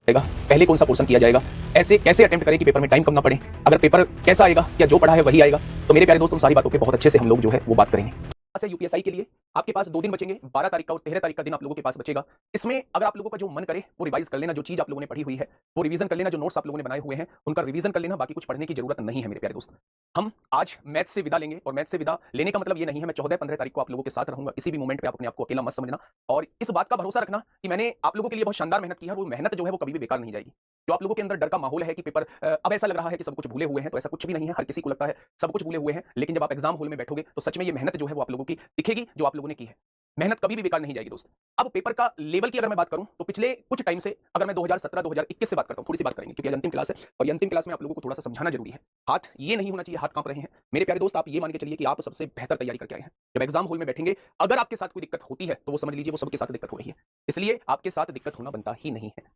जाएगा, पहले कौन सा पोर्शन किया जाएगा, ऐसे कैसे अटेम्प्ट करें कि पेपर में टाइम कम ना पड़े, अगर पेपर कैसा आएगा, क्या जो पढ़ा है वही आएगा। तो मेरे प्यारे दोस्तों, सारी बातों पे बहुत अच्छे से हम लोग जो है वो बात करेंगे। है यूपीएसआई के लिए आपके पास 2 दिन बचेंगे, 12 तारीख का और 13 तारीख का दिन आप लोगों के पास बचेगा। इसमें अगर आप लोगों का जो मन करे वो रिवाइज कर लेना, जो चीज आप लोगों ने पढ़ी हुई है वो रिवीजन कर लेना, जो नोट्स आप लोगों ने बनाए हुए हैं उनका रिवीजन कर लेना, बाकी कुछ पढ़ने की जरूरत नहीं है मेरे प्यारे दोस्त। हम आज मैथ से विदा लेंगे, और मैथ से विदा लेने का मतलब ये नहीं है मैं 14-15 तारीख को आप लोगों के साथ रहूंगा। किसी भी मोमेंट पे आप अपने आप को अकेला मत समझना, और इस बात का भरोसा रखना कि मैंने आप लोगों के लिए बहुत शानदार मेहनत की है, वो मेहनत जो है वो कभी भी बेकार नहीं जाएगी। जो आप लोगों के अंदर डर का माहौल है कि पेपर अब ऐसा लग रहा है कि सब कुछ भूले हुए हैं, तो ऐसा कुछ भी नहीं है। हर किसी को लगता है सब कुछ भूले हुए हैं, लेकिन जब आप एग्जाम हॉल में बैठोगे तो सच में ये मेहनत जो है वो आप लोगों की दिखेगी, जो आप लोगों ने की है। मेहनत कभी भी बेकार नहीं जाएगी दोस्त। अब पेपर का लेवल की अगर मैं बात करूं तो पिछले कुछ टाइम से, अगर मैं 2017-2021 से बात करता हूं, थोड़ी सी बात करेंगे क्योंकि आज अंतिम क्लास है, और ये अंतिम क्लास में आप लोगों को थोड़ा सा समझाना जरूरी है। हाथ ये नहीं होना चाहिए हाथ कांप रहे हैं मेरे प्यारे दोस्त। आप ये मान के चलिए कि आप सबसे बेहतर तैयारी करके आए हैं। जब एग्जाम हॉल में बैठेंगे, अगर आपके साथ कोई दिक्कत होती है तो वो समझ लीजिए वो सबके साथ दिक्कत हो रही है, इसलिए आपके साथ दिक्कत होना बनता ही नहीं है।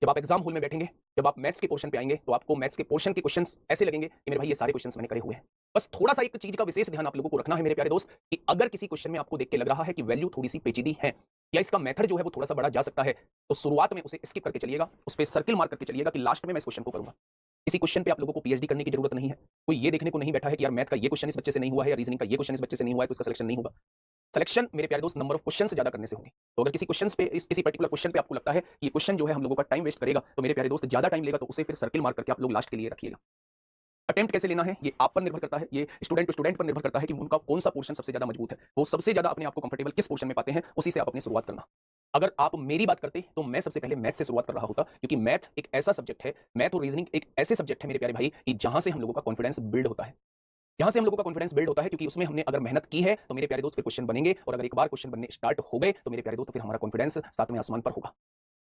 जब आप एग्जाम हॉल में बैठेंगे, जब आप मैथ्स के पोर्शन पे आएंगे, तो आपको मैथ्स के पोर्शन के क्वेश्चंस ऐसे लगेंगे कि मेरे भाई ये सारे क्वेश्चंस मैंने करे हुए हैं। बस थोड़ा सा एक चीज का विशेष ध्यान आप लोगों को रखना है मेरे प्यारे दोस्त, कि अगर किसी क्वेश्चन में आपको देख के लग रहा है कि वैल्यू थोड़ी सी पेचीदी है या इसका मेथड जो है वो थोड़ा सा बड़ा जा सकता है, तो शुरुआत में उसे स्किप करके चलिएगा, उस पर सर्किल मार्क करके चलिएगा कि लास्ट में मैं इस क्वेश्चन को करूंगा। इसी क्वेश्चन पे आप लोगों को पीएचडी करने की जरूरत नहीं है। कोई ये देखने को नहीं बैठा है कि यार मैथ का ये क्वेश्चन इस बच्चे से नहीं हुआ है या रीजनिंग का ये क्वेश्चन इस बच्चे से नहीं हुआ है तो इसका सिलेक्शन नहीं होगा। सिलेक्शन मेरे प्यारे दोस्त नंबर ऑफ क्वेश्चन से ज्यादा करने से होंगे। तो अगर किसी क्वेश्चन पे, किसी पर्टिकुलर क्वेश्चन पे आपको लगता है कि ये क्वेश्चन जो है हम लोगों का टाइम वेस्ट करेगा, तो मेरे प्यारे दोस्त ज्यादा टाइम लेगा, तो उसे फिर सर्किल मार्क करके आप लोग लास्ट के लिए रखिएगा। अटेम्प्ट कैसे लेना है ये आप पर निर्भर करता है, ये स्टूडेंट टू स्टूडेंट पर निर्भर करता है कि उनका कौन सा पोर्शन सबसे ज्यादा मजबूत है, वो सबसे ज्यादा अपने आप को कंफर्टेबल किस पोर्शन में पाते हैं, उसी से आप अपनी शुरुआत करना। अगर आप मेरी बात करते तो मैं सबसे पहले मैथ से शुरुआत कर रहा होता, क्योंकि मैथ एक ऐसा सब्जेक्ट है, मैथ और रीजनिंग एक ऐसे सब्जेक्ट है मेरे प्यारे भाई, कि जहां से हम लोगों का कॉन्फिडेंस बिल्ड होता है। यहां से हम लोगों का कॉन्फिडेंस बिल्ड होता है, क्योंकि उसमें हमने अगर मेहनत की है तो मेरे प्यारे दोस्त फिर क्वेश्चन बनेंगे, और अगर एक बार क्वेश्चन बनने स्टार्ट हो गए तो मेरे प्यारे दोस्त फिर हमारा कॉन्फिडेंस सातवें आसमान पर होगा।